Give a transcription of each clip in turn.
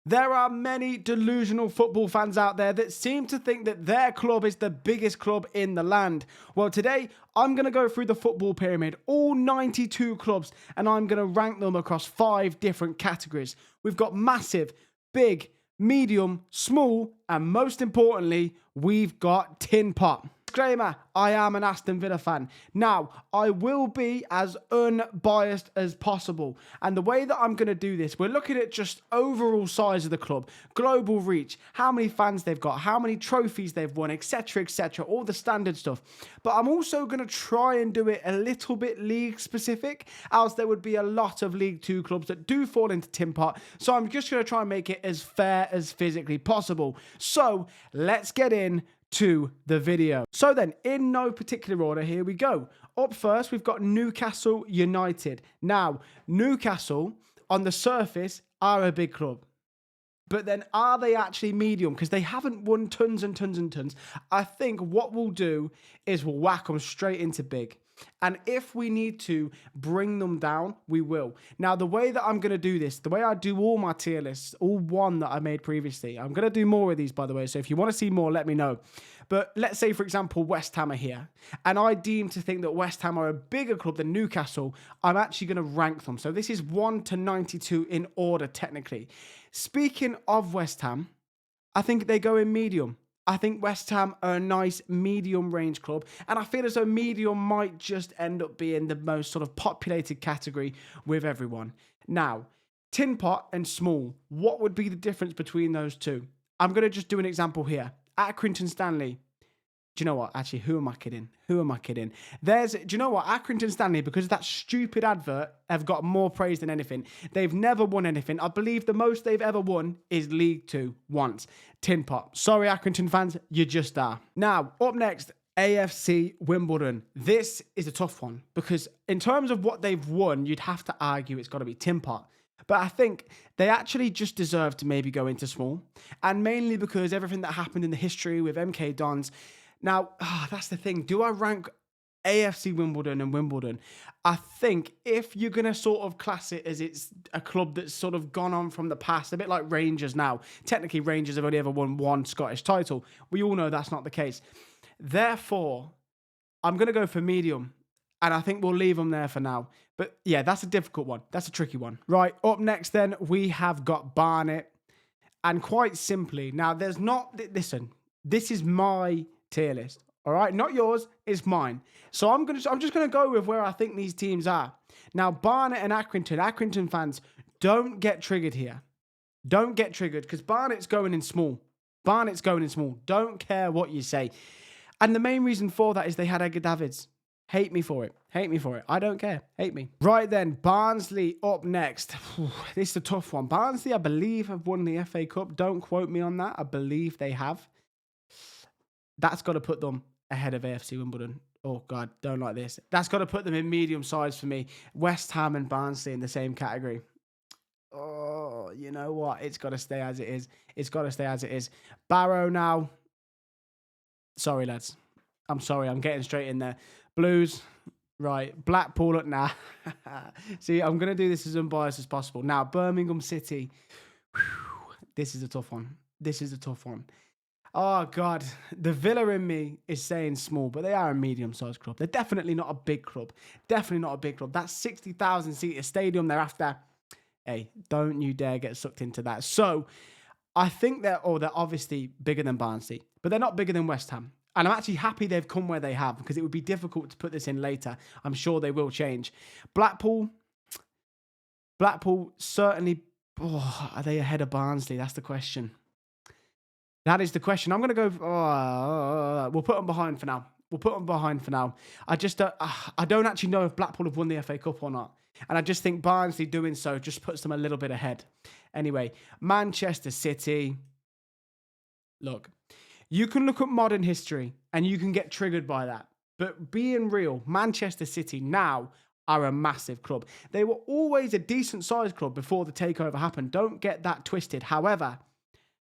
There are many delusional football fans out there that seem to think that their club is the biggest club in the land. Well, today I'm going to go through the football pyramid, all 92 clubs, and I'm going to rank them across 5 different categories. We've got massive, big, medium, small, and most importantly, we've got Tinpot. Disclaimer, I am an Aston Villa fan. Now, I will be as unbiased as possible. And the way that I'm going to do this, we're looking at just overall size of the club, global reach, how many fans they've got, how many trophies they've won, etc., etc., all the standard stuff. But I'm also going to try and do it a little bit league specific, else there would be a lot of League 2 clubs that do fall into Tinpot. So I'm just going to try and make it as fair as physically possible. So let's get in to the video. So then, in no particular order, here we go. Up first, we've got Newcastle United. Now, Newcastle, on the surface, are a big club. But then, are they actually medium? Because they haven't won tons and tons and tons. I think what we'll do is we'll whack them straight into big. And if we need to bring them down, we will. Now, the way that I'm going to do this, the way I do all my tier lists, all one that I made previously, I'm going to do more of these, by the way. So if you want to see more, let me know. But let's say, for example, West Ham are here. And I deem to think that West Ham are a bigger club than Newcastle. I'm actually going to rank them. So this is 1 to 92 in order, technically. Speaking of West Ham, I think they go in medium. I think West Ham are a nice medium range club, and I feel as though medium might just end up being the most sort of populated category with everyone. Now, Tinpot and small, what would be the difference between those two? I'm going to just do an example here. Accrington Stanley. Do you know what? Actually, who am I kidding? Who am I kidding? Do you know what? Accrington Stanley, because of that stupid advert, have got more praise than anything. They've never won anything. I believe the most they've ever won is League 2 once. Tinpot. Sorry, Accrington fans, you just are. Now, up next, AFC Wimbledon. This is a tough one because in terms of what they've won, you'd have to argue it's got to be Tinpot. But I think they actually just deserve to maybe go into small. And mainly because everything that happened in the history with MK Dons. Now, that's the thing. Do I rank AFC Wimbledon and Wimbledon? I think if you're going to sort of class it as it's a club that's sort of gone on from the past, a bit like Rangers now. Technically, Rangers have only ever won 1 Scottish title. We all know that's not the case. Therefore, I'm going to go for medium. And I think we'll leave them there for now. But yeah, that's a difficult one. That's a tricky one. Right, up next then, we have got Barnet. And quite simply, now there's not... Listen, this is my tier list, all right? Not yours, it's mine. So I'm just gonna go with where I think these teams are. Now, Barnet and Accrington fans, don't get triggered here. Don't get triggered because Barnet's going in small. Barnet's going in small. Don't care what you say. And the main reason for that is they had Edgar Davids. Hate me for it. Hate me for it. I don't care. Hate me. Right then, Barnsley up next. This is a tough one. Barnsley, I believe, have won the FA Cup. Don't quote me on that. I believe they have. That's got to put them ahead of AFC Wimbledon. Oh, God, don't like this. That's got to put them in medium size for me. West Ham and Barnsley in the same category. Oh, you know what? It's got to stay as it is. It's got to stay as it is. Barrow now. Sorry, lads. I'm sorry. I'm getting straight in there. Blues. Right. Blackpool at now. See, I'm going to do this as unbiased as possible. Now, Birmingham City. Whew, this is a tough one. This is a tough one. Oh, God. The Villa in me is saying small, but they are a medium-sized club. They're definitely not a big club. Definitely not a big club. That 60,000-seater stadium they're after. Hey, don't you dare get sucked into that. So, I think they're obviously bigger than Barnsley, but they're not bigger than West Ham. And I'm actually happy they've come where they have because it would be difficult to put this in later. I'm sure they will change. Blackpool certainly... Oh, are they ahead of Barnsley? That's the question. That is the question. I'm going to go... we'll put them behind for now. We'll put them behind for now. I don't actually know if Blackpool have won the FA Cup or not. And I just think Barnsley doing so just puts them a little bit ahead. Anyway, Manchester City. Look, you can look at modern history and you can get triggered by that. But being real, Manchester City now are a massive club. They were always a decent-sized club before the takeover happened. Don't get that twisted. However,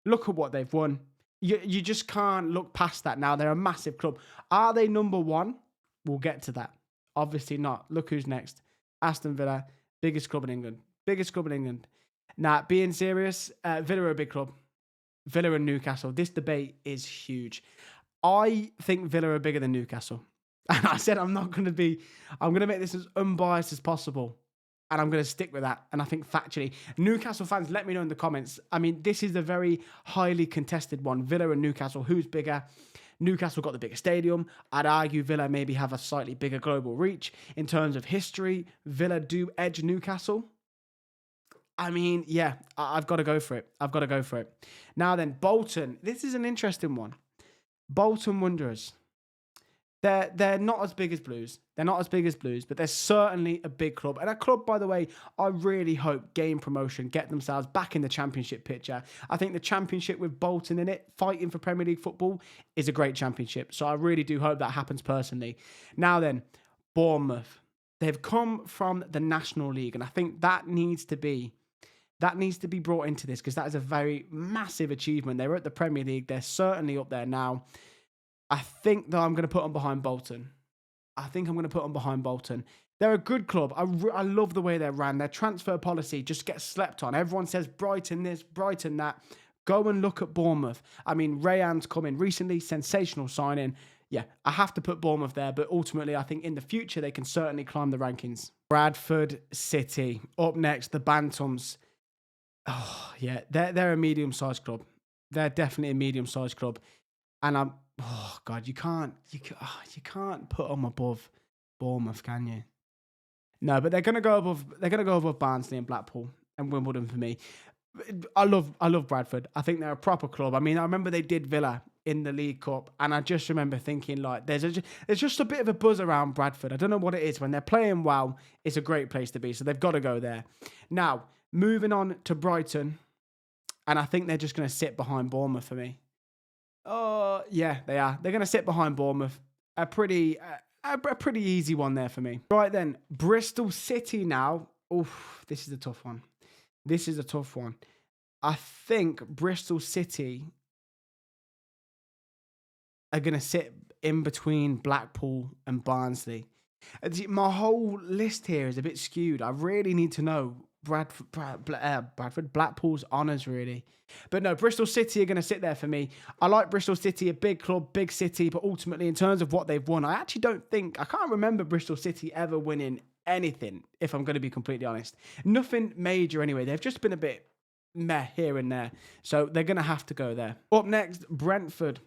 look at what they've won. You just can't look past that now. They're a massive club. Are they number 1? We'll get to that. Obviously not. Look who's next. Aston Villa, biggest club in England. Biggest club in England. Now, being serious, Villa are a big club. Villa and Newcastle. This debate is huge. I think Villa are bigger than Newcastle. And I said I'm going to make this as unbiased as possible. And I'm going to stick with that. And I think factually, Newcastle fans, let me know in the comments. I mean, this is a very highly contested one. Villa and Newcastle, who's bigger? Newcastle got the bigger stadium. I'd argue Villa maybe have a slightly bigger global reach. In terms of history, Villa do edge Newcastle. I mean, yeah, I've got to go for it. I've got to go for it. Now then, Bolton. This is an interesting one. Bolton Wanderers. They're not as big as Blues. They're not as big as Blues, but they're certainly a big club. And a club, by the way, I really hope gain promotion, get themselves back in the Championship picture. I think the Championship with Bolton in it, fighting for Premier League football, is a great Championship. So I really do hope that happens personally. Now then, Bournemouth. They've come from the National League, and I think that needs to be brought into this because that is a very massive achievement. They were at the Premier League. They're certainly up there now. I think that I'm going to put them behind Bolton. They're a good club. I love the way they're ran. Their transfer policy just gets slept on. Everyone says Brighton this, Brighton that. Go and look at Bournemouth. I mean, Rayan's come in recently. Sensational signing. Yeah, I have to put Bournemouth there, but ultimately I think in the future they can certainly climb the rankings. Bradford City. Up next, the Bantams. Oh, yeah, they're a medium-sized club. They're definitely a medium-sized club. And oh God, you can't put them above Bournemouth, can you? No, but they're gonna go above Barnsley and Blackpool and Wimbledon for me. I love Bradford. I think they're a proper club. I mean, I remember they did Villa in the League Cup, and I just remember thinking like, there's just a bit of a buzz around Bradford. I don't know what it is. When they're playing well, it's a great place to be. So they've got to go there. Now, moving on to Brighton, and I think they're just going to sit behind Bournemouth for me. Oh, yeah, they are. They're going to sit behind Bournemouth. A pretty easy one there for me. Right then, Bristol City now. Oof, this is a tough one. I think Bristol City are going to sit in between Blackpool and Barnsley. My whole list here is a bit skewed. I really need to know Blackpool's honours, really. But no, Bristol City are going to sit there for me. I like Bristol City, a big club, big city, but ultimately in terms of what they've won, I can't remember Bristol City ever winning anything, if I'm going to be completely honest. Nothing major anyway. They've just been a bit meh here and there. So they're going to have to go there. Up next, Brentford.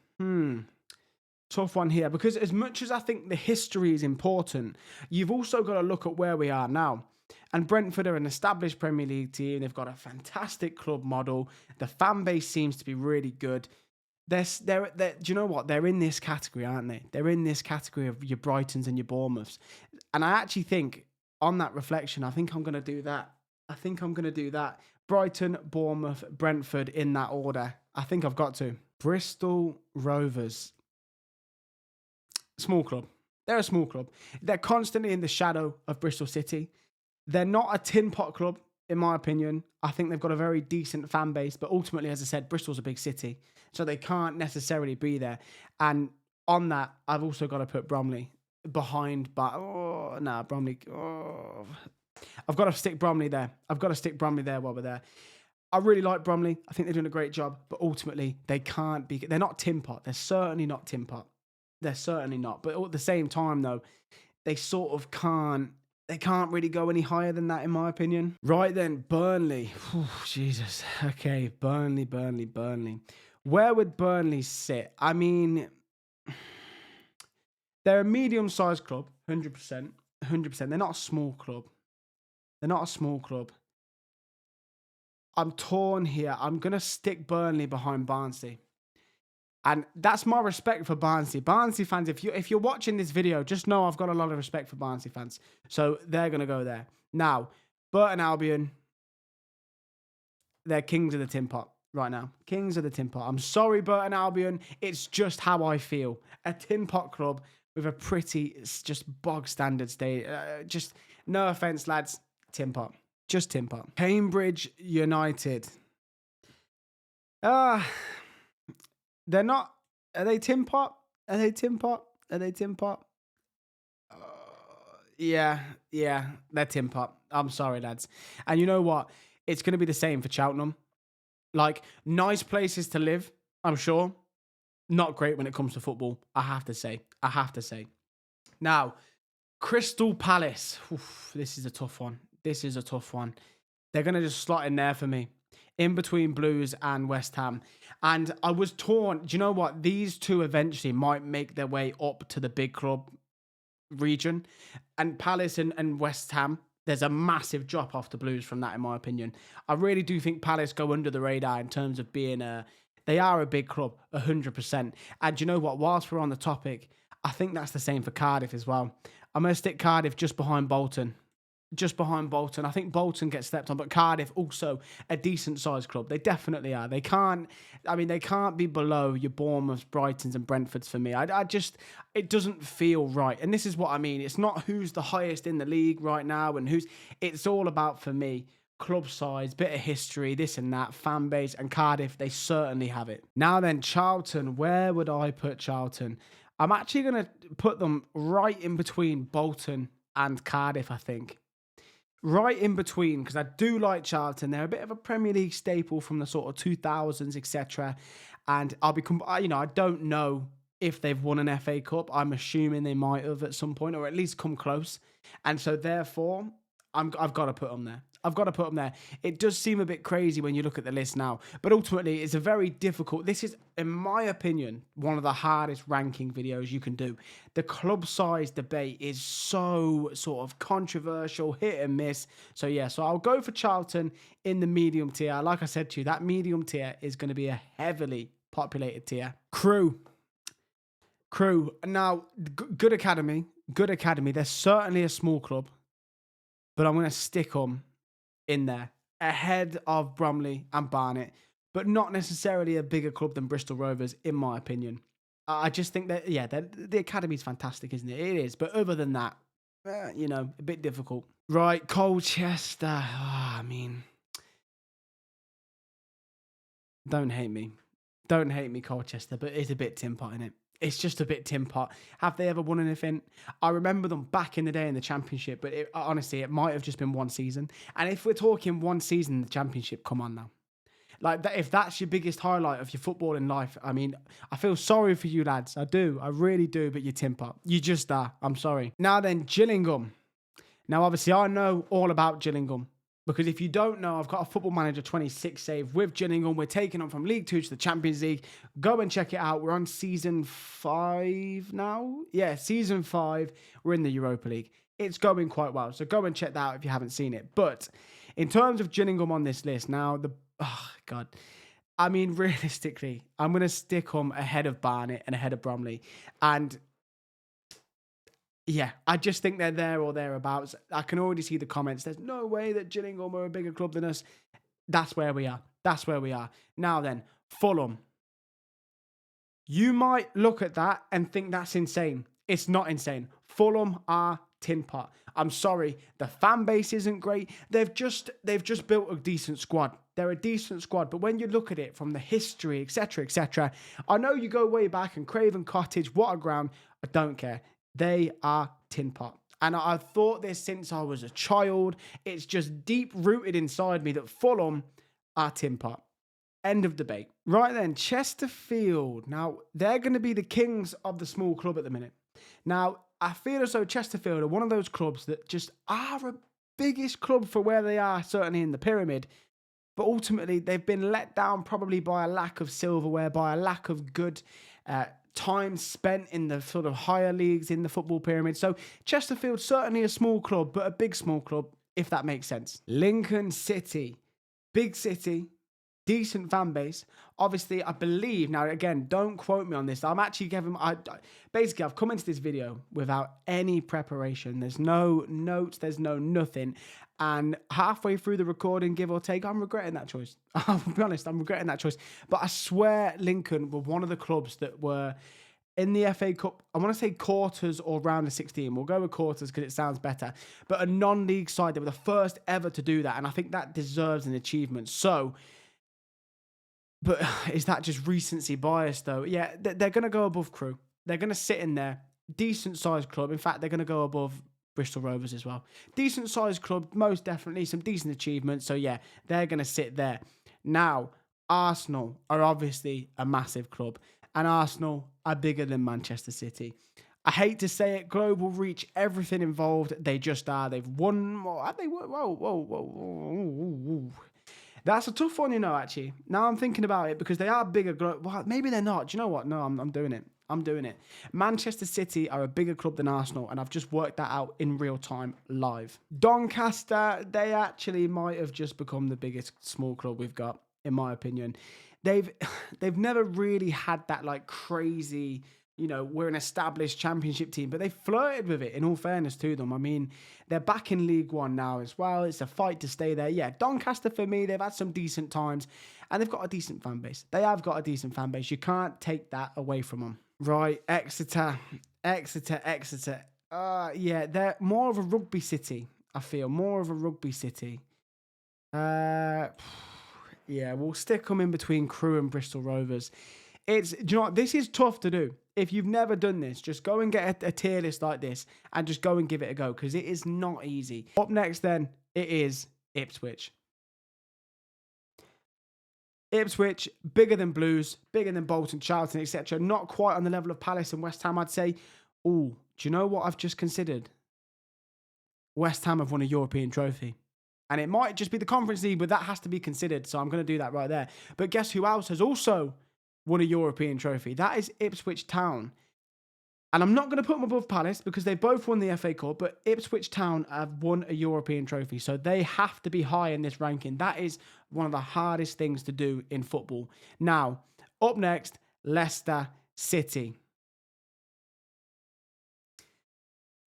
Tough one here, because as much as I think the history is important, you've also got to look at where we are now. And Brentford are an established Premier League team. They've got a fantastic club model. The fan base seems to be really good. Do you know what? They're in this category, aren't they? They're in this category of your Brightons and your Bournemouths. And I actually think, on that reflection, I think I'm going to do that. Brighton, Bournemouth, Brentford in that order. I think I've got to. Bristol Rovers. Small club. They're a small club. They're constantly in the shadow of Bristol City. They're not a Tinpot club, in my opinion. I think they've got a very decent fan base, but ultimately, as I said, Bristol's a big city, so they can't necessarily be there. And on that, I've also got to put Bromley behind, Bromley. Oh. I've got to stick Bromley there. While we're there. I really like Bromley. I think they're doing a great job, but ultimately, they're not Tinpot. They're certainly not Tinpot. They're certainly not. But at the same time, though, they sort of can't. They can't really go any higher than that, in my opinion. Right then, Burnley. Whew, Jesus. Okay, Burnley. Where would Burnley sit? I mean, they're a medium-sized club, 100%. They're not a small club. I'm torn here. I'm going to stick Burnley behind Barnsley. And that's my respect for Barnsley. Barnsley fans, if you're watching this video, just know I've got a lot of respect for Barnsley fans. So they're going to go there. Now, Burton Albion, they're kings of the Tinpot right now. Kings of the Tinpot. I'm sorry, Burton Albion. It's just how I feel. A Tinpot club with a pretty, just bog standard state. Just no offense, lads. Tinpot. Just Tinpot. Cambridge United. They're not. Are they Tinpot? Yeah, they're Tinpot. I'm sorry, lads. And you know what? it's going to be the same for Cheltenham. Like, nice places to live, I'm sure. Not great when it comes to football, I have to say. Now, Crystal Palace. Oof, this is a tough one. They're going to just slot in there for me, in between Blues and West Ham. And I was torn. Do you know what? These two eventually might make their way up to the big club region. And Palace and West Ham, there's a massive drop off to Blues from that, in my opinion. I really do think Palace go under the radar in terms of being they are a big club, 100%. And do you know what? Whilst we're on the topic, I think that's the same for Cardiff as well. I'm going to stick Cardiff just behind Bolton. I think Bolton gets stepped on, but Cardiff also a decent sized club. They definitely are. They can't be below your Bournemouths, Brightons and Brentfords for me. It doesn't feel right. And this is what I mean. It's not who's the highest in the league right now and it's all about, for me, club size, bit of history, this and that, fan base, and Cardiff, they certainly have it. Now then, Charlton, where would I put Charlton? I'm actually going to put them right in between Bolton and Cardiff, I think. Right in between, because I do like Charlton. They're a bit of a Premier League staple from the sort of 2000s, etc. And I don't know if they've won an FA Cup. I'm assuming they might have at some point, or at least come close. And so therefore, I've got to put them there. It does seem a bit crazy when you look at the list now, but ultimately it's a very difficult. This is, in my opinion, one of the hardest ranking videos you can do. The club size debate is so sort of controversial, hit and miss. So I'll go for Charlton in the medium tier. Like I said to you, that medium tier is going to be a heavily populated tier. Crew. Now, good academy. They're certainly a small club, but I'm going to stick them in there ahead of Bromley and Barnet, but not necessarily a bigger club than Bristol Rovers, in my opinion. I just think that, the academy's fantastic, isn't it? It is. But other than that, a bit difficult. Right, Colchester. Don't hate me, Colchester, but it's a bit Tinpot, innit? It's just a bit Tinpot. Have they ever won anything? I remember them back in the day in the Championship, but honestly, it might have just been one season. And if we're talking one season in the Championship, come on now. Like, if that's your biggest highlight of your footballing life, I feel sorry for you lads. I do. I really do, but you're Tinpot. You just are. I'm sorry. Now then, Gillingham. Now, obviously, I know all about Gillingham. Because if you don't know, I've got a Football Manager 26 save with Gillingham. We're taking them from League 2 to the Champions League. Go and check it out. We're on season 5 now. Yeah, season 5. We're in the Europa League. It's going quite well. So go and check that out if you haven't seen it. But in terms of Gillingham on this list, now, realistically, I'm going to stick them ahead of Barnet and ahead of Bromley. And yeah, I just think they're there or thereabouts. I can already see the comments. There's no way that Gillingham are a bigger club than us. That's where we are. Now then, Fulham. You might look at that and think that's insane. It's not insane. Fulham are Tinpot. I'm sorry, the fan base isn't great. They've just built a decent squad. They're a decent squad, but when you look at it from the history, etc., I know you go way back and Craven Cottage, what a ground. I don't care. They are Tinpot. And I've thought this since I was a child. It's just deep-rooted inside me that Fulham are Tinpot. End of debate. Right then, Chesterfield. Now, they're going to be the kings of the small club at the minute. Now, I feel as though Chesterfield are one of those clubs that just are a biggest club for where they are, certainly in the pyramid. But ultimately, they've been let down probably by a lack of silverware, by a lack of good time spent in the sort of higher leagues in the football pyramid. So Chesterfield, certainly a small club, but a big small club, if that makes sense. Lincoln City, big city, decent fan base. Obviously, I believe, now again, don't quote me on this. I'm actually basically, I've come into this video without any preparation. There's no notes, there's no nothing. And halfway through the recording, give or take, I'm regretting that choice. I'll be honest, I'm regretting that choice. But I swear Lincoln were one of the clubs that were in the FA Cup, I want to say quarters or round of 16. We'll go with quarters because it sounds better. But a non-league side, they were the first ever to do that. And I think that deserves an achievement. So, but is that just recency bias though? Yeah, they're going to go above Crew. They're going to sit in there. Decent sized club. In fact, they're going to go above Bristol Rovers as well. Decent sized club, most definitely. Some decent achievements. So yeah, they're going to sit there. Now, Arsenal are obviously a massive club. And Arsenal are bigger than Manchester City. I hate to say it, global reach, everything involved. They just are. They've won. Have they won? Whoa. That's a tough one, actually. Now I'm thinking about it because they are bigger. Well, maybe they're not. Do you know what? No, I'm doing it. I'm doing it. Manchester City are a bigger club than Arsenal, and I've just worked that out in real time live. Doncaster, they actually might have just become the biggest small club we've got, in my opinion. They've never really had that like crazy, we're an established championship team, but they flirted with it, in all fairness to them. I mean, they're back in League One now as well. It's a fight to stay there. Yeah, Doncaster for me, they've had some decent times and they've got a decent fan base. They have got a decent fan base. You can't take that away from them. Right, Exeter. Yeah, they're more of a rugby city, I feel. More of a rugby city. Yeah, we'll stick them in between Crewe and Bristol Rovers. Do you know what? This is tough to do. If you've never done this, just go and get a tier list like this and just go and give it a go because it is not easy. Up next then, it is Ipswich. Ipswich, bigger than Blues, bigger than Bolton, Charlton, etc. Not quite on the level of Palace and West Ham, I'd say. Oh, do you know what I've just considered? West Ham have won a European trophy. And it might just be the Conference League, but that has to be considered. So I'm going to do that right there. But guess who else has also won a European trophy? That is Ipswich Town. And I'm not going to put them above Palace because they both won the FA Cup, but Ipswich Town have won a European trophy. So they have to be high in this ranking. That is one of the hardest things to do in football. Now, up next, Leicester City.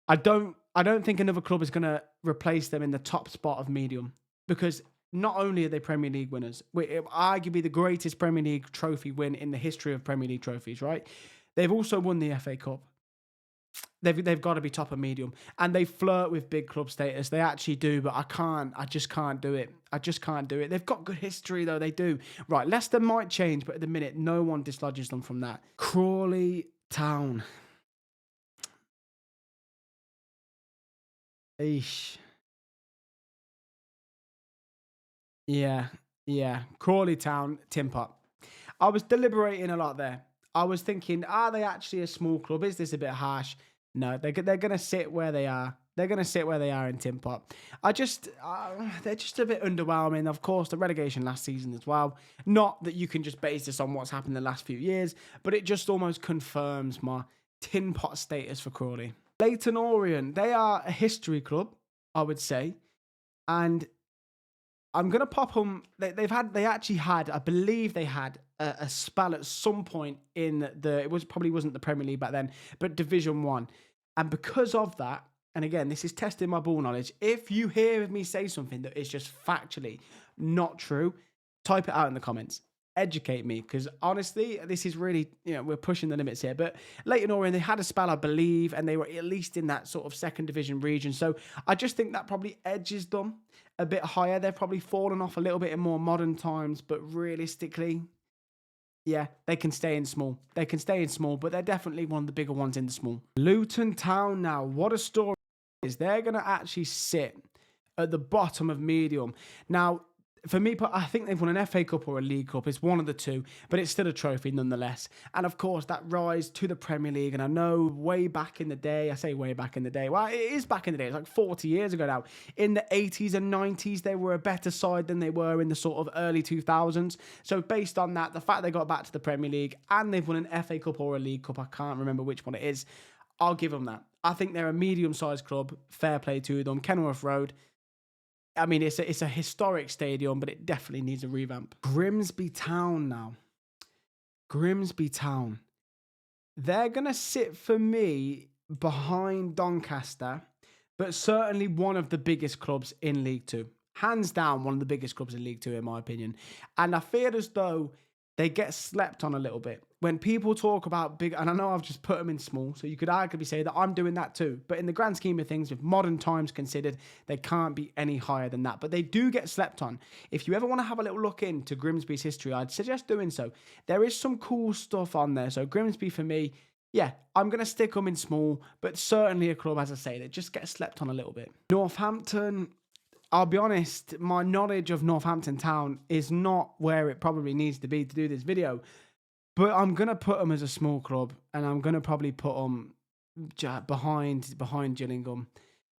I don't think another club is going to replace them in the top spot of medium because not only are they Premier League winners, arguably the greatest Premier League trophy win in the history of Premier League trophies, right? They've also won the FA Cup. They've got to be top of medium. And they flirt with big club status. They actually do, but I just can't do it. They've got good history, though. They do. Right, Leicester might change, but at the minute, no one dislodges them from that. Crawley Town. Eesh. Yeah. Crawley Town, Tinpot. I was deliberating a lot there. I was thinking, are they actually a small club? Is this a bit harsh? No, they're going to sit where they are. They're going to sit where they are in Tinpot. They're just a bit underwhelming. Of course, the relegation last season as well. Not that you can just base this on what's happened in the last few years, but it just almost confirms my Tinpot status for Crawley. Leyton Orient, they are a history club, I would say. And I'm going to pop them. I believe they had a spell at some point in probably wasn't the Premier League back then, but Division 1. And because of that, and again, this is testing my ball knowledge, if you hear me say something that is just factually not true, type it out in the comments. Educate me, because honestly, this is really, we're pushing the limits here. But Leyton Orient, they had a spell, I believe, and they were at least in that sort of second division region. So I just think that probably edges them a bit higher. They've probably fallen off a little bit in more modern times, but realistically, yeah, they can stay in small. But they're definitely one of the bigger ones in the small. Luton Town now, what a story is. They're going to actually sit at the bottom of medium. Now, for me, I think they've won an FA Cup or a League Cup. It's one of the two, but it's still a trophy nonetheless. And of course, that rise to the Premier League. And I know way back in the day, I say way back in the day, well, it is back in the day. It's like 40 years ago now. In the 80s and 90s, they were a better side than they were in the sort of early 2000s. So based on that, the fact they got back to the Premier League and they've won an FA Cup or a League Cup, I can't remember which one it is, I'll give them that. I think they're a medium-sized club. Fair play to them. Kenilworth Road. I mean, it's a historic stadium, but it definitely needs a revamp. Grimsby Town now. Grimsby Town. They're going to sit for me behind Doncaster, but certainly one of the biggest clubs in League Two. Hands down, one of the biggest clubs in League Two, in my opinion. And I feel as though they get slept on a little bit. When people talk about big, and I know I've just put them in small, so you could arguably say that I'm doing that too. But in the grand scheme of things, with modern times considered, they can't be any higher than that. But they do get slept on. If you ever want to have a little look into Grimsby's history, I'd suggest doing so. There is some cool stuff on there. So Grimsby, for me, yeah, I'm going to stick them in small, but certainly a club, as I say, that just gets slept on a little bit. Northampton, I'll be honest, my knowledge of Northampton Town is not where it probably needs to be to do this video, but I'm going to put them as a small club, and I'm going to probably put them behind Gillingham,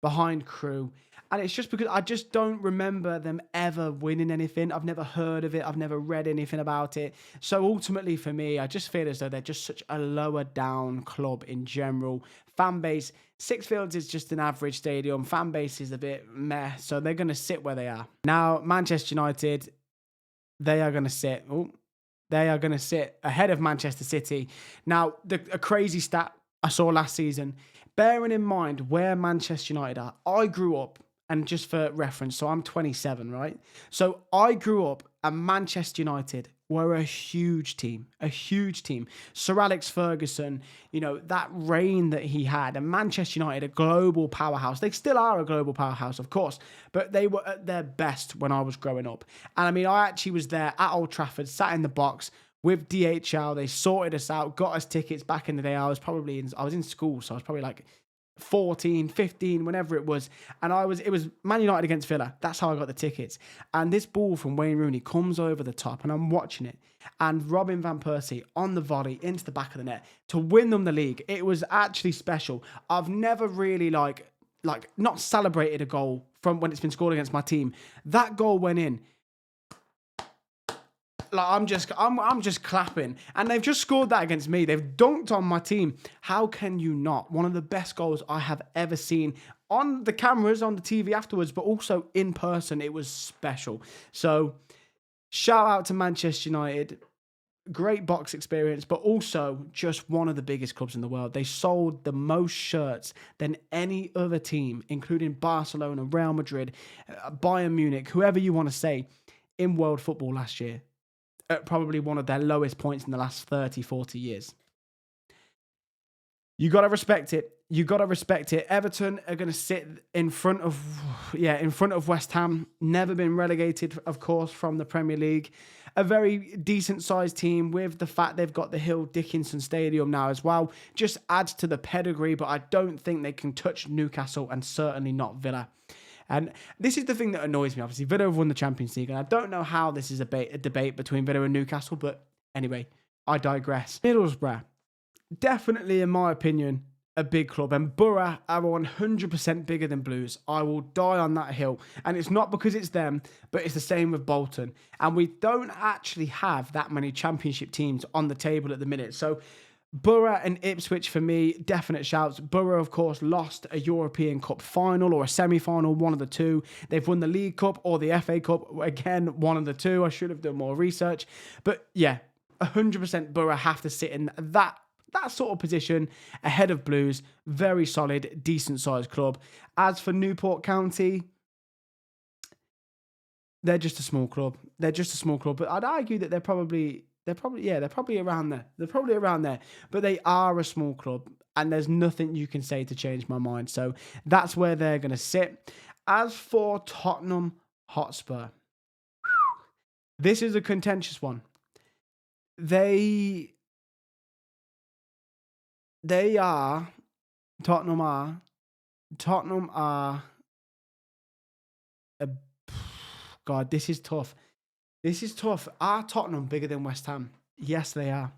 behind Crewe. And it's just because I just don't remember them ever winning anything. I've never heard of it. I've never read anything about it. So ultimately for me, I just feel as though they're just such a lower down club in general. Fan base, Sixfields is just an average stadium. Fan base is a bit meh. So they're going to sit where they are. Now, Manchester United, they are going to sit. They are going to sit ahead of Manchester City. Now, a crazy stat I saw last season, bearing in mind where Manchester United are, I grew up, and just for reference, so I'm 27, right? So I grew up, and Manchester United were a huge team, a huge team. Sir Alex Ferguson, you know, that reign that he had, and Manchester United, a global powerhouse. They still are a global powerhouse, of course, but they were at their best when I was growing up. And I mean, I actually was there at Old Trafford, sat in the box with DHL. They sorted us out, got us tickets back in the day. I was in school, so I was probably like 14, 15, whenever it was. And it was Man United against Villa. That's how I got the tickets. And this ball from Wayne Rooney comes over the top, and I'm watching it. And Robin van Persie on the volley into the back of the net to win them the league. It was actually special. I've never really like not celebrated a goal from when it's been scored against my team. That goal went in. Like I'm just clapping, and they've just scored that against me. They've dunked on my team. How can you not? One of the best goals I have ever seen on the cameras, on the TV afterwards, but also in person. It was special. So shout out to Manchester United. Great box experience, but also just one of the biggest clubs in the world. They sold the most shirts than any other team, including Barcelona, Real Madrid, Bayern Munich, whoever you want to say, in world football last year. At probably one of their lowest points in the last 30, 40 years. You got to respect it. You got to respect it. Everton are going to sit in front of West Ham. Never been relegated, of course, from the Premier League. A very decent sized team with the fact they've got the Hill Dickinson Stadium now as well. Just adds to the pedigree, but I don't think they can touch Newcastle, and certainly not Villa. And this is the thing that annoys me. Obviously, Villa have won the Champions League, and I don't know how this is a debate between Villa and Newcastle, but anyway, I digress. Middlesbrough, definitely, in my opinion, a big club, and Borough are 100% bigger than Blues. I will die on that hill, and it's not because it's them, but it's the same with Bolton. And we don't actually have that many Championship teams on the table at the minute, so Borough and Ipswich, for me, definite shouts. Borough, of course, lost a European Cup final or a semi-final, one of the two. They've won the League Cup or the FA Cup, again, one of the two. I should have done more research. But yeah, 100% Borough have to sit in that sort of position ahead of Blues. Very solid, decent-sized club. As for Newport County, they're just a small club. But I'd argue that they're probably around there. They're probably around there. But they are a small club, and there's nothing you can say to change my mind. So that's where they're going to sit. As for Tottenham Hotspur, this is a contentious one. Tottenham are, God, this is tough. Are Tottenham bigger than West Ham? Yes, they are.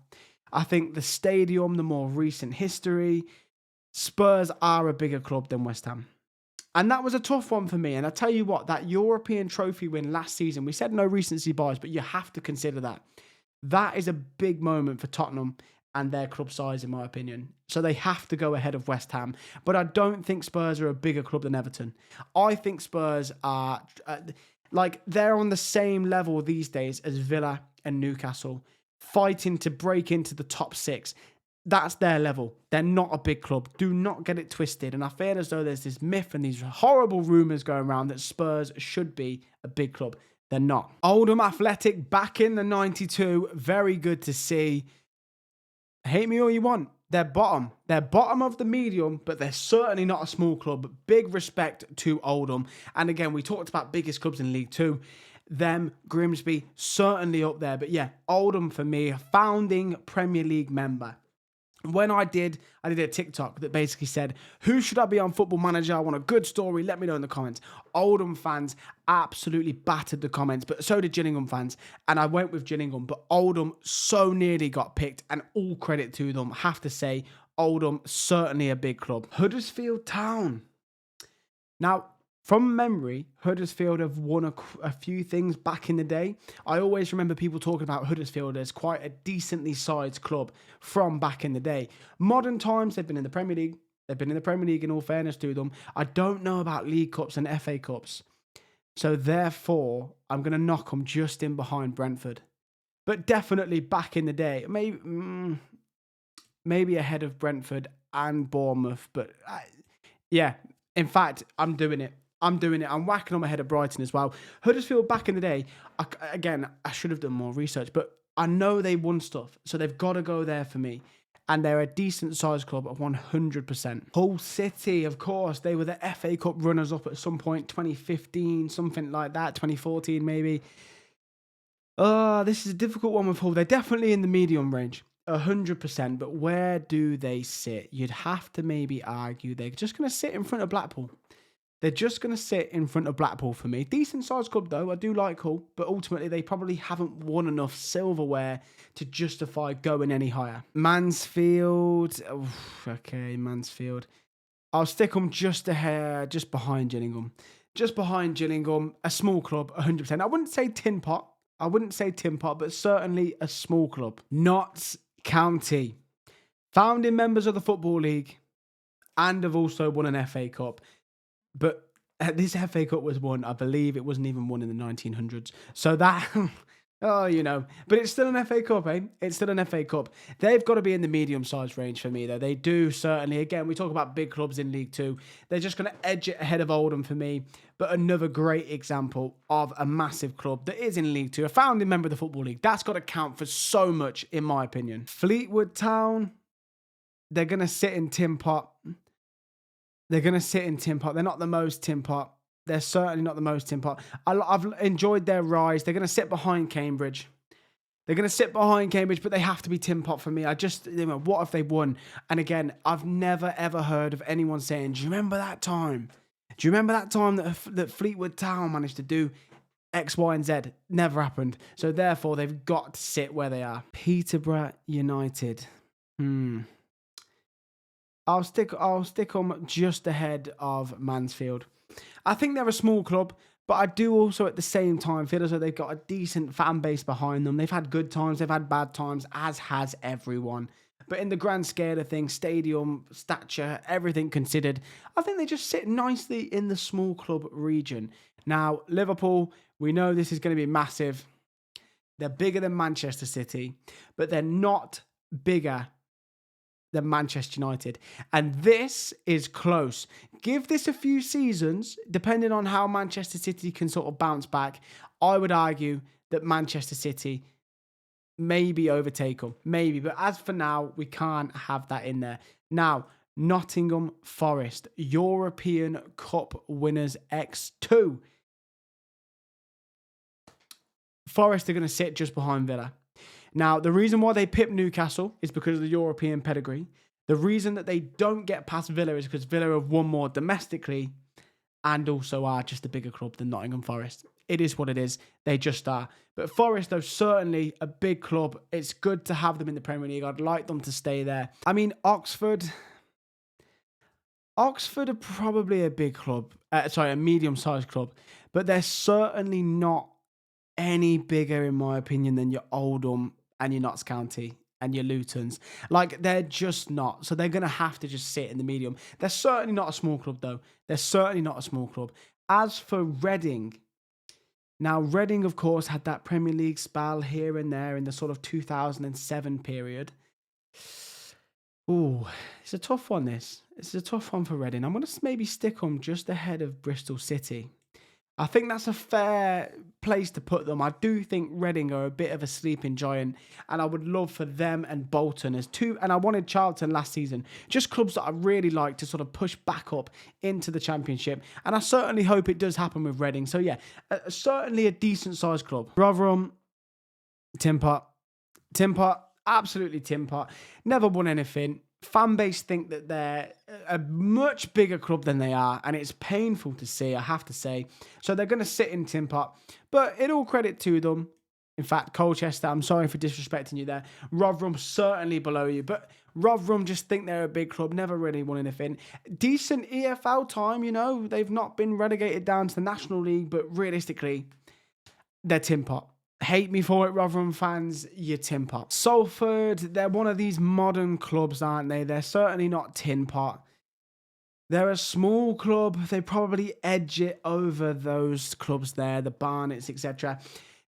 I think the stadium, the more recent history, Spurs are a bigger club than West Ham. And that was a tough one for me. And I tell you what, that European trophy win last season, we said no recency bias, but you have to consider that. That is a big moment for Tottenham and their club size, in my opinion. So they have to go ahead of West Ham. But I don't think Spurs are a bigger club than Everton. I think Spurs are... they're on the same level these days as Villa and Newcastle, fighting to break into the top six. That's their level. They're not a big club. Do not get it twisted. And I feel as though there's this myth and these horrible rumours going around that Spurs should be a big club. They're not. Oldham Athletic back in the 92. Very good to see. Hate me all you want. They're bottom. They're bottom of the medium, but they're certainly not a small club. Big respect to Oldham. And again, we talked about biggest clubs in League Two. Them, Grimsby, certainly up there. But yeah, Oldham for me, a founding Premier League member. When I did a TikTok that basically said, who should I be on Football Manager? I want a good story. Let me know in the comments. Oldham fans absolutely battered the comments, but so did Gillingham fans. And I went with Gillingham, but Oldham so nearly got picked, and all credit to them. I have to say, Oldham, certainly a big club. Huddersfield Town. Now, from memory, Huddersfield have won a few things back in the day. I always remember people talking about Huddersfield as quite a decently sized club from back in the day. Modern times, they've been in the Premier League. They've been in the Premier League, in all fairness to them. I don't know about League Cups and FA Cups. So therefore, I'm going to knock them just in behind Brentford. But definitely back in the day, maybe ahead of Brentford and Bournemouth. But yeah, in fact, I'm doing it. I'm whacking them ahead of Brighton as well. Huddersfield back in the day, I should have done more research, but I know they won stuff, so they've got to go there for me. And they're a decent-sized club at 100%. Hull City, of course, they were the FA Cup runners-up at some point, 2015, something like that, 2014 maybe. This is a difficult one with Hull. They're definitely in the medium range, 100%, but where do they sit? You'd have to maybe argue they're just going to sit in front of Blackpool. They're just going to sit in front of Blackpool for me. Decent sized club though. I do like Hull, but ultimately they probably haven't won enough silverware to justify going any higher. Mansfield. Okay, Mansfield. I'll stick them just behind Gillingham. Just behind Gillingham. A small club, 100%. I wouldn't say Tinpot, but certainly a small club. Notts County. Founding members of the Football League and have also won an FA Cup. But this FA Cup was won, I believe it wasn't even won in the 1900s. So that, but it's still an FA Cup, eh? It's still an FA Cup. They've got to be in the medium-sized range for me, though. They do, certainly. Again, we talk about big clubs in League Two. They're just going to edge it ahead of Oldham for me. But another great example of a massive club that is in League Two, a founding member of the Football League. That's got to count for so much, in my opinion. Fleetwood Town, they're going to sit in Tinpot. They're not the most Tinpot. They're certainly not the most Tinpot. I've enjoyed their rise. They're going to sit behind Cambridge. But they have to be Tinpot for me. What if they won? And again, I've never, ever heard of anyone saying, do you remember that time? That Fleetwood Town managed to do X, Y, and Z? Never happened. So therefore, they've got to sit where they are. Peterborough United. I'll stick them just ahead of Mansfield. I think they're a small club, but I do also at the same time feel as though they've got a decent fan base behind them. They've had good times, they've had bad times, as has everyone. But in the grand scale of things, stadium, stature, everything considered, I think they just sit nicely in the small club region. Now, Liverpool, we know this is going to be massive. They're bigger than Manchester City, but they're not bigger than Manchester United. And this is close. Give this a few seasons, depending on how Manchester City can sort of bounce back. I would argue that Manchester City maybe overtake them. Maybe. But as for now, we can't have that in there. Now, Nottingham Forest, European Cup winners X2. Forest are going to sit just behind Villa. Now, the reason why they pip Newcastle is because of the European pedigree. The reason that they don't get past Villa is because Villa have won more domestically and also are just a bigger club than Nottingham Forest. It is what it is. They just are. But Forest, though, certainly a big club. It's good to have them in the Premier League. I'd like them to stay there. I mean, Oxford are probably a big club. A medium-sized club. But they're certainly not any bigger, in my opinion, than your Oldham and your Notts County and your Lutons. Like, they're just not. So they're going to have to just sit in the medium. They're certainly not a small club, though. As for Reading, now Reading, of course, had that Premier League spell here and there in the sort of 2007 period. Ooh, it's a tough one, this. It's a tough one for Reading. I'm going to maybe stick them just ahead of Bristol City. I think that's a fair place to put them. I do think Reading are a bit of a sleeping giant, and I would love for them and Bolton as two. And I wanted Charlton last season, just clubs that I really like to sort of push back up into the Championship. And I certainly hope it does happen with Reading. So yeah, certainly a decent sized club. Rotherham, Tinpot, Absolutely Tinpot. Never won anything. Fan base think that they're a much bigger club than they are, and it's painful to see, I have to say. So they're going to sit in Tinpot, but in all credit to them. In fact, Colchester, I'm sorry for disrespecting you there. Rotherham certainly below you, but Rotherham just think they're a big club, never really won anything. Decent EFL time, you know, they've not been relegated down to the National League, but realistically, they're Tinpot. Hate me for it, Rotherham fans, you're Tinpot. Salford, they're one of these modern clubs, aren't they? They're certainly not Tinpot. They're a small club. They probably edge it over those clubs there, the Barnets, etc.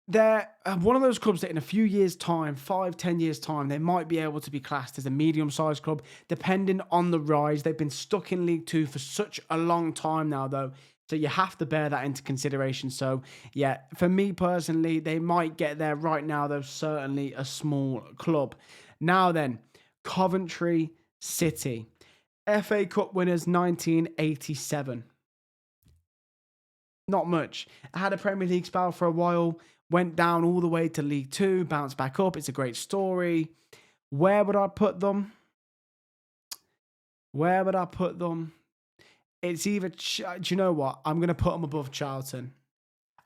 They're one of those clubs that in a few years' time, 5-10 years' time, they might be able to be classed as a medium-sized club, depending on the rise. They've been stuck in League Two for such a long time now, though. So you have to bear that into consideration. So, yeah, for me personally, they might get there right now. They're certainly a small club. Now then, Coventry City. FA Cup winners 1987. Not much. I had a Premier League spell for a while. Went down all the way to League Two. Bounced back up. It's a great story. Where would I put them? Where would I put them? It's either, do you know what? I'm going to put them above Charlton.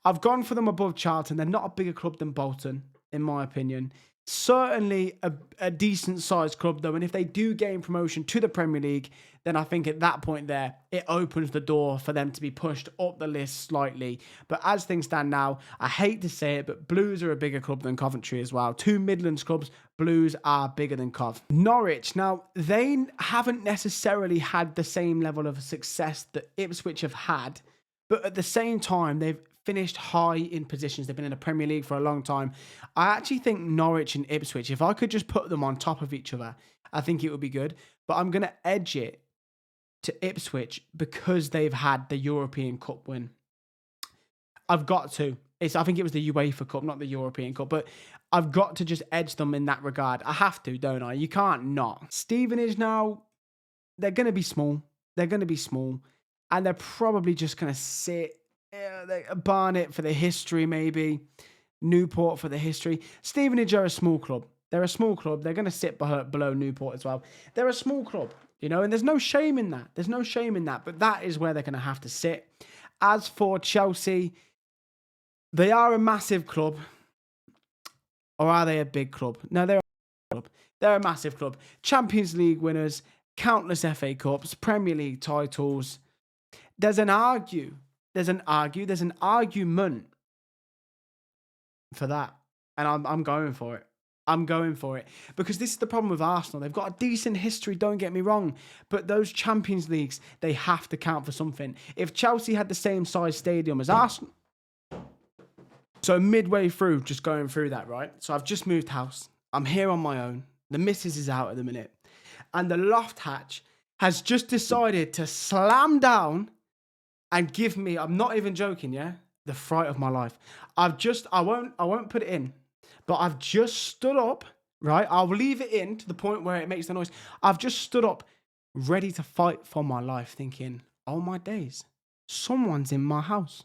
I've gone for them above Charlton. They're not a bigger club than Bolton, in my opinion. Certainly a decent sized club, though. And if they do gain promotion to the Premier League, then I think at that point there, it opens the door for them to be pushed up the list slightly. But as things stand now, I hate to say it, but Blues are a bigger club than Coventry as well. Two Midlands clubs, Blues are bigger than Cov. Norwich, now, they haven't necessarily had the same level of success that Ipswich have had. But at the same time, they've finished high in positions. They've been in the Premier League for a long time. I actually think Norwich and Ipswich, if I could just put them on top of each other, I think it would be good. But I'm going to edge it to Ipswich because they've had the European Cup win. I've got to. I think it was the UEFA Cup, not the European Cup. But I've got to just edge them in that regard. I have to, don't I? You can't not. Stevenage now, they're going to be small. They're going to be small. And they're probably just going to sit. Barnet for the history, maybe. Newport for the history. Stevenage are a small club. They're a small club. They're going to sit below Newport as well. They're a small club, you know, and there's no shame in that. There's no shame in that. But that is where they're going to have to sit. As for Chelsea, they are a massive club. Or are they a big club? No, they're a club. They're a massive club. Champions League winners, countless FA Cups, Premier League titles. There's an argument for that. And I'm going for it. I'm going for it. Because this is the problem with Arsenal. They've got a decent history, don't get me wrong. But those Champions Leagues, they have to count for something. If Chelsea had the same size stadium as Arsenal. So midway through, just going through that, right? So I've just moved house. I'm here on my own. The missus is out at the minute. And the loft hatch has just decided to slam down and give me, I'm not even joking, yeah, the fright of my life. I won't put it in, but I've just stood up, right? I'll leave it in to the point where it makes the noise. I've just stood up, ready to fight for my life, thinking, oh my days, someone's in my house.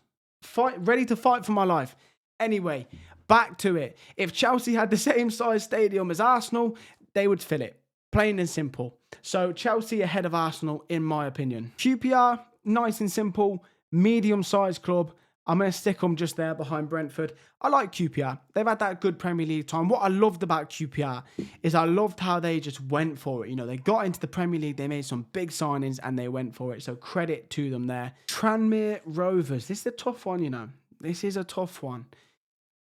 Ready to fight for my life. Anyway, back to it. If Chelsea had the same size stadium as Arsenal, they would fill it. Plain and simple. So Chelsea ahead of Arsenal, in my opinion. QPR, nice and simple, medium-sized club. I'm going to stick them just there behind Brentford. I like QPR. They've had that good Premier League time. What I loved about QPR is I loved how they just went for it. You know, they got into the Premier League, they made some big signings, and they went for it. So credit to them there. Tranmere Rovers. This is a tough one, you know. This is a tough one.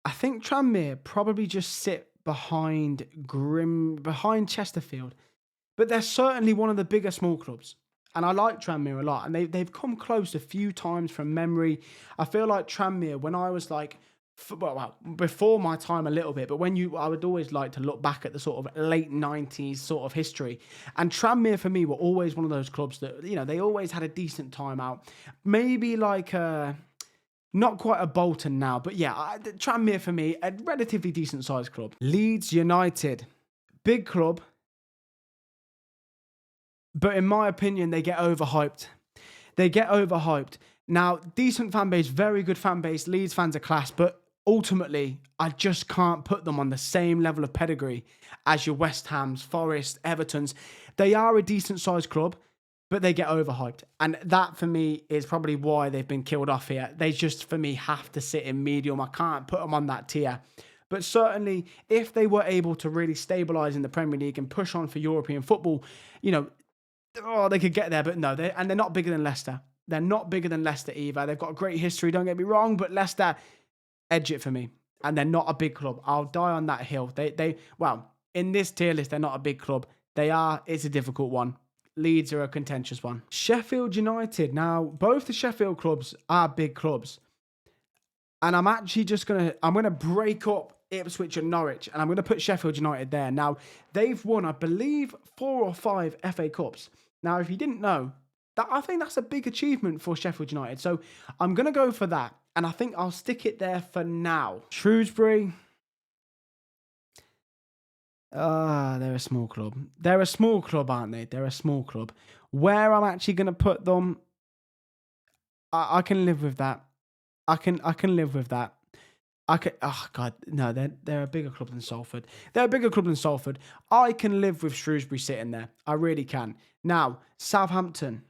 I think Tranmere probably just sit behind Chesterfield. But they're certainly one of the bigger small clubs. And I like Tranmere a lot. And they've come close a few times from memory. I feel like Tranmere, when I was like, well, before my time a little bit, but I would always like to look back at the sort of late 90s sort of history. And Tranmere for me were always one of those clubs that, you know, they always had a decent time out. Maybe like not quite a Bolton now, but yeah, Tranmere for me, a relatively decent sized club. Leeds United, big club. But in my opinion, they get overhyped. Now, decent fan base, very good fan base. Leeds fans are class. But ultimately, I just can't put them on the same level of pedigree as your West Hams, Forest, Evertons. They are a decent sized club, but they get overhyped. And that for me is probably why they've been killed off here. They just, for me, have to sit in medium. I can't put them on that tier. But certainly, if they were able to really stabilise in the Premier League and push on for European football, you know, they could get there. But no, they're not bigger than Leicester. They're not bigger than Leicester either. They've got a great history, don't get me wrong, but Leicester edge it for me. And they're not a big club. I'll die on that hill. Well, in this tier list, they're not a big club. They are. It's a difficult one. Leeds are a contentious one. Sheffield United. Now, both the Sheffield clubs are big clubs. And I'm actually just I'm going to break up Ipswich and Norwich. And I'm going to put Sheffield United there. Now, they've won, I believe, 4 or 5 FA Cups. Now, if you didn't know, I think that's a big achievement for Sheffield United. So I'm going to go for that. And I think I'll stick it there for now. Shrewsbury. They're a small club. They're a small club, aren't they? They're a small club. Where I'm actually going to put them, I can live with that. I can live with that. Oh God, no, they're a bigger club than Salford. They're a bigger club than Salford. I can live with Shrewsbury sitting there. I really can. Now, Southampton.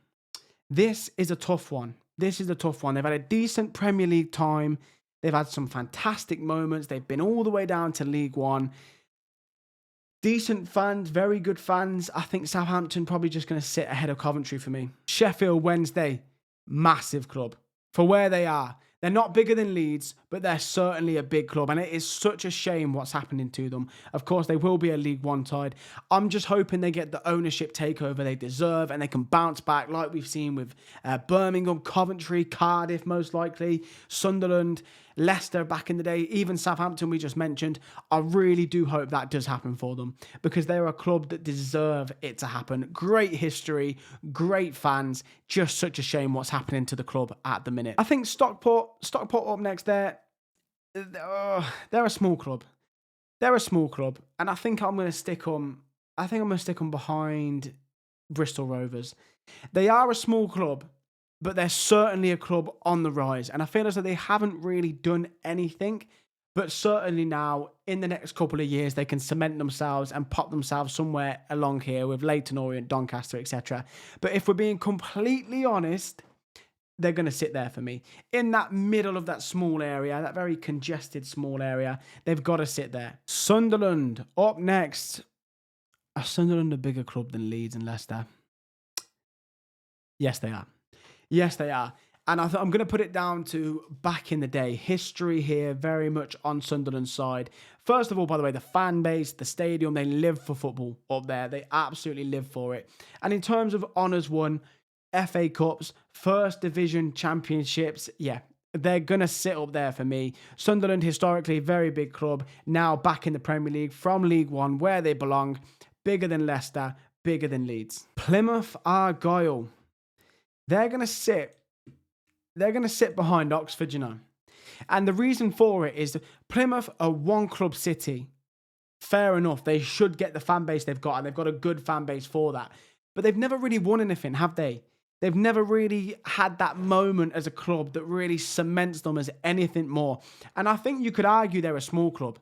This is a tough one. This is a tough one. They've had a decent Premier League time. They've had some fantastic moments. They've been all the way down to League One. Decent fans, very good fans. I think Southampton probably just going to sit ahead of Coventry for me. Sheffield Wednesday, massive club. For where they are. They're not bigger than Leeds, but they're certainly a big club. And it is such a shame what's happening to them. Of course, they will be a League One side. I'm just hoping they get the ownership takeover they deserve and they can bounce back like we've seen with Birmingham, Coventry, Cardiff, most likely, Sunderland, Leicester back in the day, even Southampton we just mentioned. I really do hope that does happen for them because they're a club that deserve it to happen. Great history, great fans. Just such a shame what's happening to the club at the minute. I think Stockport up next there. They're a small club. They're a small club. And I think I'm going to stick them. I think I'm going to stick them behind Bristol Rovers. They are a small club, but they're certainly a club on the rise. And I feel as though they haven't really done anything. But certainly now, in the next couple of years, they can cement themselves and pop themselves somewhere along here with Leyton Orient, Doncaster, etc. But if we're being completely honest, they're going to sit there for me. In that middle of that small area, that very congested small area, they've got to sit there. Sunderland, up next. Are Sunderland a bigger club than Leeds and Leicester? Yes, they are. Yes, they are. And I'm going to put it down to back in the day. History here very much on Sunderland's side. First of all, by the way, the fan base, the stadium, they live for football up there. They absolutely live for it. And in terms of honours won, FA Cups, First Division Championships, yeah, they're going to sit up there for me. Sunderland, historically, very big club. Now back in the Premier League from League One, where they belong. Bigger than Leicester, bigger than Leeds. Plymouth Argyle. They're going to sit behind Oxford, you know. And the reason for it is that Plymouth are one club city. Fair enough. They should get the fan base they've got, and they've got a good fan base for that. But they've never really won anything, have they? They've never really had that moment as a club that really cements them as anything more. And I think you could argue they're a small club.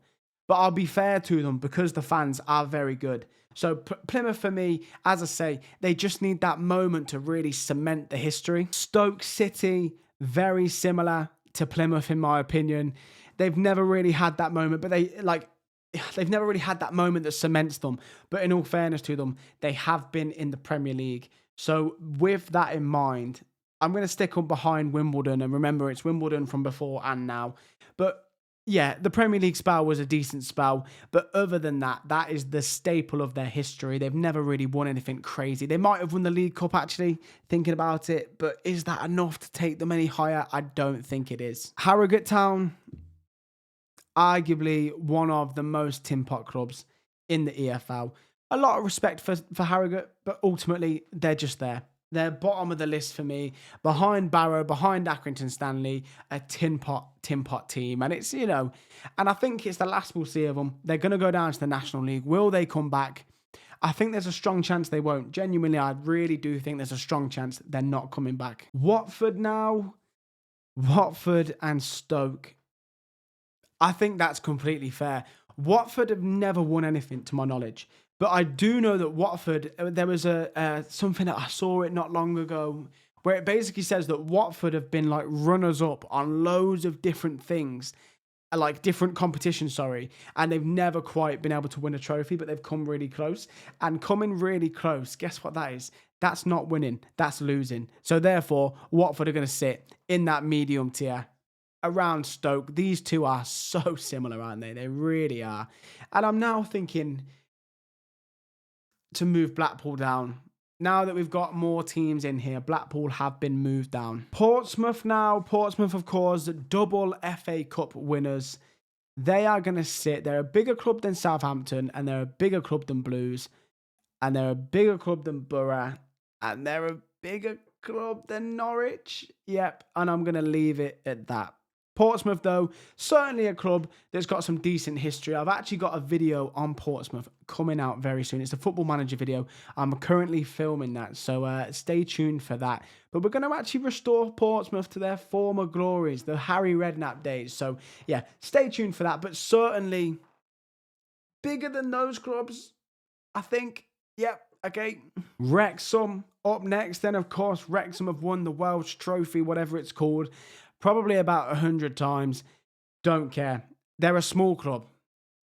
But I'll be fair to them because the fans are very good. So Plymouth, for me, as I say, they just need that moment to really cement the history. Stoke City, very similar to Plymouth, in my opinion. They've never really had that moment, but they've never really had that moment that cements them. But in all fairness to them, they have been in the Premier League. So with that in mind, I'm going to stick them behind Wimbledon. And remember, it's Wimbledon from before and now. But yeah, the Premier League spell was a decent spell, but other than that, that is the staple of their history. They've never really won anything crazy. They might have won the League Cup, actually, thinking about it, but is that enough to take them any higher? I don't think it is. Harrogate Town, arguably one of the most Tinpot clubs in the EFL. A lot of respect for Harrogate, but ultimately, they're just there. They're bottom of the list for me, behind Barrow, behind Accrington Stanley, a Tinpot team. And it's, and I think it's the last we'll see of them. They're going to go down to the National League. Will they come back? I think there's a strong chance they won't. Genuinely, I really do think there's a strong chance they're not coming back. Watford now. Watford and Stoke. I think that's completely fair. Watford have never won anything to my knowledge. But I do know that Watford, there was something that I saw it not long ago where it basically says that Watford have been like runners up on loads of different things, like different competitions, sorry, and they've never quite been able to win a trophy, but they've come really close. And coming really close, guess what that is? That's not winning, that's losing. So therefore, Watford are going to sit in that medium tier around Stoke. These two are so similar, aren't they? They really are. And I'm now thinking to move Blackpool down. Now that we've got more teams in here, Blackpool have been moved down. Portsmouth now. Portsmouth, of course, double FA Cup winners. They are going to sit. They're a bigger club than Southampton, and they're a bigger club than Blues, and they're a bigger club than Borough, and they're a bigger club than Norwich. Yep, and I'm going to leave it at that. Portsmouth, though, certainly a club that's got some decent history. I've actually got a video on Portsmouth coming out very soon. It's a Football Manager video. I'm currently filming that, so stay tuned for that. But we're going to actually restore Portsmouth to their former glories, the Harry Redknapp days. So, yeah, stay tuned for that. But certainly bigger than those clubs, I think. Yep, okay. Wrexham up next. Then, of course, Wrexham have won the Welsh Trophy, whatever it's called, probably about 100 times. Don't care. They're a small club.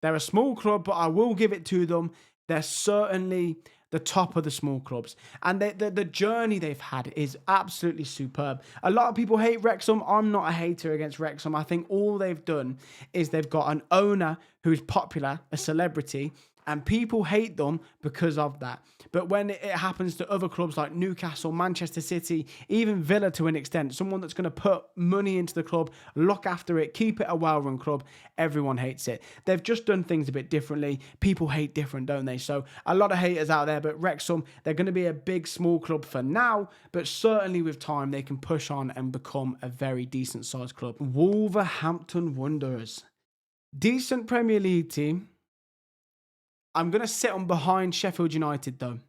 They're a small club, but I will give it to them. They're certainly the top of the small clubs. And the journey they've had is absolutely superb. A lot of people hate Wrexham. I'm not a hater against Wrexham. I think all they've done is they've got an owner who's popular, a celebrity, and people hate them because of that. But when it happens to other clubs like Newcastle, Manchester City, even Villa to an extent, someone that's going to put money into the club, look after it, keep it a well-run club, everyone hates it. They've just done things a bit differently. People hate different, don't they? So a lot of haters out there, but Wrexham, they're going to be a big, small club for now, but certainly with time, they can push on and become a very decent-sized club. Wolverhampton Wanderers. Decent Premier League team. I'm going to sit on behind Sheffield United, though.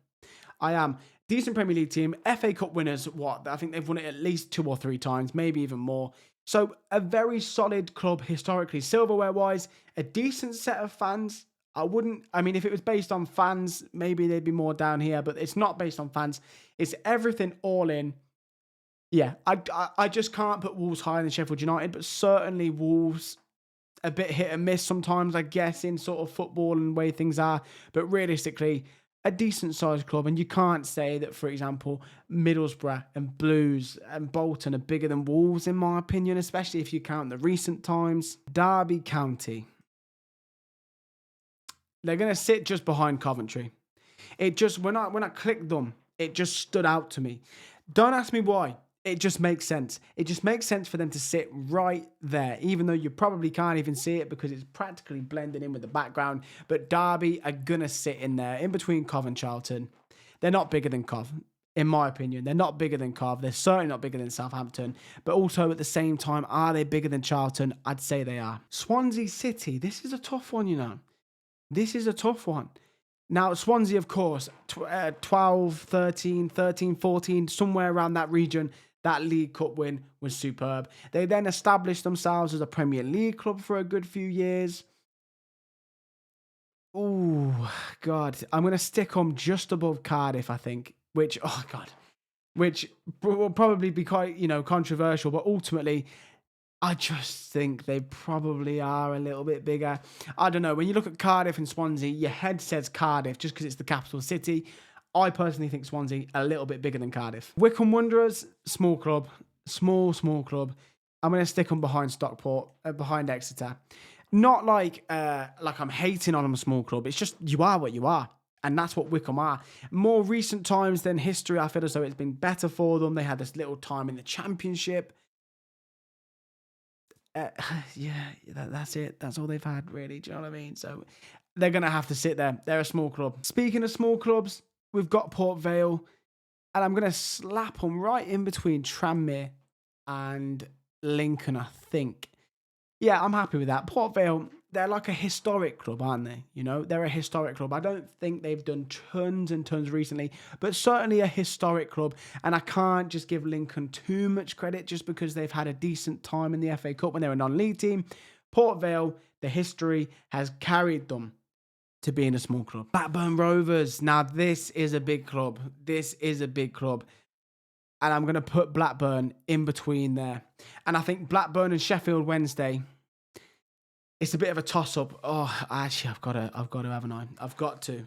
I am. Decent Premier League team. FA Cup winners, what? I think they've won it at least 2 or 3 times, maybe even more. So a very solid club historically. Silverware-wise, a decent set of fans. I mean, if it was based on fans, maybe they'd be more down here, but it's not based on fans. It's everything all in. Yeah, I just can't put Wolves higher than Sheffield United, but certainly Wolves a bit hit and miss sometimes, I guess, in sort of football and the way things are. But realistically, a decent sized club. And you can't say that, for example, Middlesbrough and Blues and Bolton are bigger than Wolves, in my opinion, especially if you count the recent times. Derby County. They're going to sit just behind Coventry. It just, when I clicked them, it just stood out to me. Don't ask me why. It just makes sense. It just makes sense for them to sit right there, even though you probably can't even see it because it's practically blending in with the background. But Derby are going to sit in there, in between Cov and Charlton. They're not bigger than Cov, in my opinion. They're not bigger than Cov. They're certainly not bigger than Southampton. But also at the same time, are they bigger than Charlton? I'd say they are. Swansea City. This is a tough one, you know. This is a tough one. Now, Swansea, of course, 12, 13, 14, somewhere around that region. That League Cup win was superb. They then established themselves as a Premier League club for a good few years. Oh, God. I'm going to stick them just above Cardiff, I think. Which will probably be quite, controversial. But ultimately, I just think they probably are a little bit bigger. I don't know. When you look at Cardiff and Swansea, your head says Cardiff just because it's the capital city. I personally think Swansea a little bit bigger than Cardiff. Wycombe Wanderers, small club. Small club. I'm going to stick them behind Stockport, behind Exeter. Not like I'm hating on them, a small club. It's just you are what you are. And that's what Wycombe are. More recent times than history, I feel as though it's been better for them. They had this little time in the Championship. That's it. That's all they've had, really. Do you know what I mean? So they're going to have to sit there. They're a small club. Speaking of small clubs, we've got Port Vale, and I'm going to slap them right in between Tranmere and Lincoln, I think. Yeah, I'm happy with that. Port Vale, they're like a historic club, aren't they? They're a historic club. I don't think they've done tons and tons recently, but certainly a historic club. And I can't just give Lincoln too much credit just because they've had a decent time in the FA Cup when they're a non-league team. Port Vale, the history has carried them to being a small club. Blackburn Rovers. Now, this is a big club. This is a big club. And I'm going to put Blackburn in between there. And I think Blackburn and Sheffield Wednesday, it's a bit of a toss-up. Oh, actually, I've got to, haven't I? I've got to.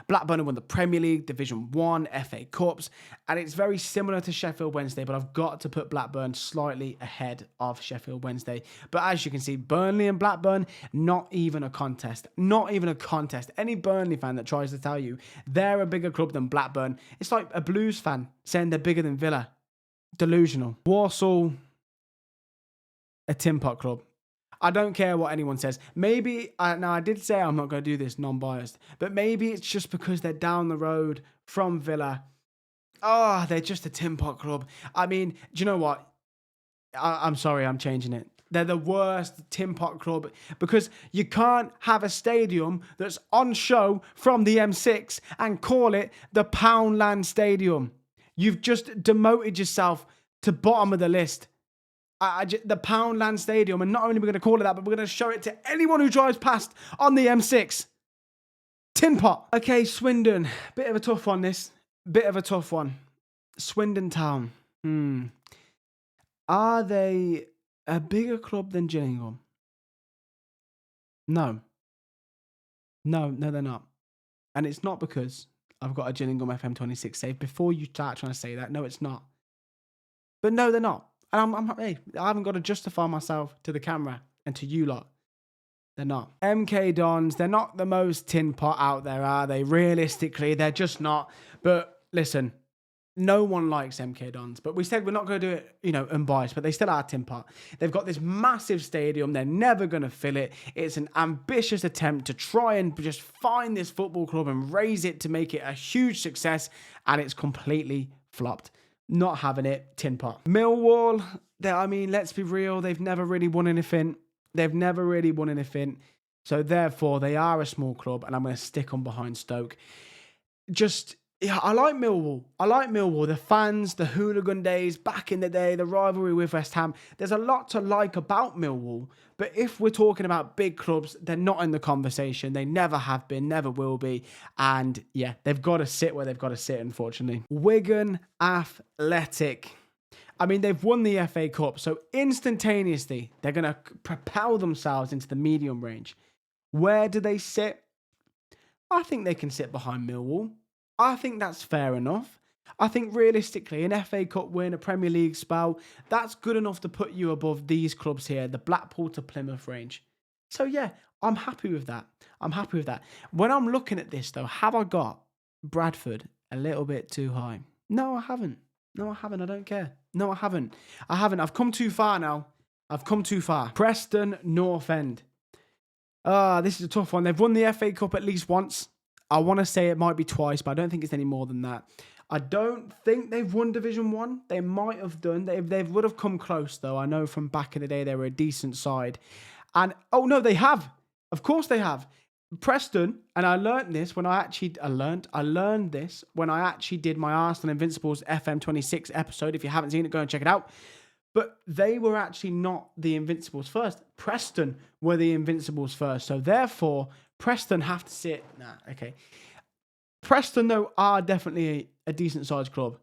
Blackburn have won the Premier League, Division 1, FA Cups, and it's very similar to Sheffield Wednesday, but I've got to put Blackburn slightly ahead of Sheffield Wednesday. But as you can see, Burnley and Blackburn, not even a contest. Not even a contest. Any Burnley fan that tries to tell you they're a bigger club than Blackburn, it's like a Blues fan saying they're bigger than Villa. Delusional. Walsall, a Tinpot club. I don't care what anyone says. Maybe, now I did say I'm not going to do this non-biased, but maybe it's just because they're down the road from Villa. Oh, they're just a Tinpot club. I mean, do you know what? I'm sorry, I'm changing it. They're the worst Tinpot club because you can't have a stadium that's on show from the M6 and call it the Poundland Stadium. You've just demoted yourself to bottom of the list. The Poundland Stadium, and not only are we going to call it that, but we're going to show it to anyone who drives past on the M6. Tinpot. Okay, Swindon. Bit of a tough one, this. Bit of a tough one. Swindon Town. Are they a bigger club than Gillingham? No. No, they're not. And it's not because I've got a Gillingham FM26 save. Before you start trying to say that, no, it's not. But no, they're not. And hey, I haven't got to justify myself to the camera and to you lot. They're not. MK Dons, they're not the most Tinpot out there, are they? Realistically, they're just not. But listen, no one likes MK Dons. But we said we're not going to do it, unbiased. But they still are Tinpot. They've got this massive stadium. They're never going to fill it. It's an ambitious attempt to try and just find this football club and raise it to make it a huge success. And it's completely flopped. Not having it, Tinpot. Millwall, let's be real, they've never really won anything. So therefore, they are a small club, and I'm going to stick on behind Stoke. I like Millwall. The fans, the hooligan days, back in the day, the rivalry with West Ham. There's a lot to like about Millwall. But if we're talking about big clubs, they're not in the conversation. They never have been, never will be. And yeah, they've got to sit where they've got to sit, unfortunately. Wigan Athletic. They've won the FA Cup. So instantaneously, they're going to propel themselves into the medium range. Where do they sit? I think they can sit behind Millwall. I think that's fair enough. I think realistically, an FA Cup win, a Premier League spell, that's good enough to put you above these clubs here, the Blackpool to Plymouth range. So yeah, I'm happy with that. When I'm looking at this though, have I got Bradford a little bit too high? No, I haven't. I don't care. No, I haven't. I've come too far now. Preston North End. This is a tough one. They've won the FA Cup at least once. I want to say it might be twice, but I don't think it's any more than that. I don't think they've won Division 1. They might have done. They would have come close, though. I know from back in the day they were a decent side. And, oh, no, they have. Of course they have. Preston, and I learned this when I learned this when I actually did my Arsenal Invincibles FM26 episode. If you haven't seen it, go and check it out. But they were actually not the Invincibles first. Preston were the Invincibles first. So therefore, Preston have to sit. Preston, though, are definitely a decent sized club.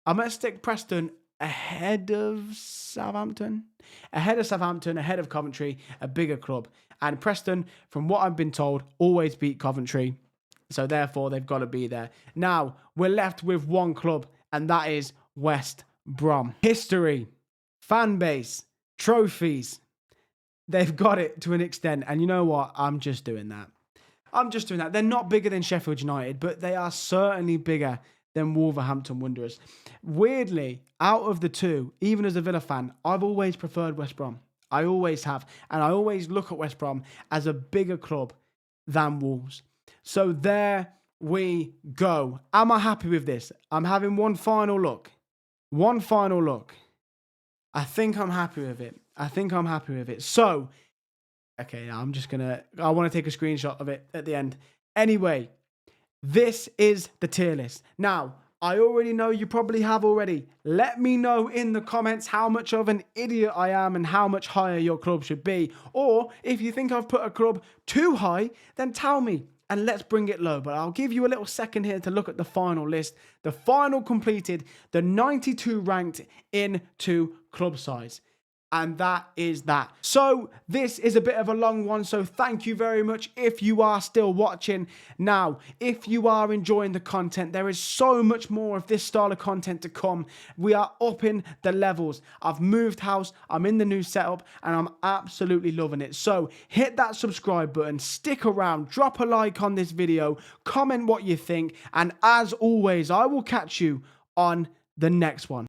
I'm going to stick Preston ahead of Southampton. Ahead of Coventry, a bigger club. And Preston, from what I've been told, always beat Coventry. So therefore, they've got to be there. Now, we're left with one club, and that is West Brom. History, fan base, trophies. They've got it to an extent. And you know what? I'm just doing that. They're not bigger than Sheffield United, but they are certainly bigger than Wolverhampton Wanderers. Weirdly, out of the two, even as a Villa fan, I've always preferred West Brom. I always have. And I always look at West Brom as a bigger club than Wolves. So there we go. Am I happy with this? I'm having one final look. I think I'm happy with it. So, okay, I want to take a screenshot of it at the end. Anyway, this is the tier list. Now, I already know you probably have already. Let me know in the comments how much of an idiot I am and how much higher your club should be. Or if you think I've put a club too high, then tell me and let's bring it low. But I'll give you a little second here to look at the final list. The final completed, the 92 ranked into club size. And that is that. So this is a bit of a long one, so thank you very much if you are still watching. Now, if you are enjoying the content, there is so much more of this style of content to come. We are upping the levels. I've moved house, I'm in the new setup, and I'm absolutely loving it. So hit that subscribe button, stick around, drop a like on this video, comment what you think, and as always, I will catch you on the next one.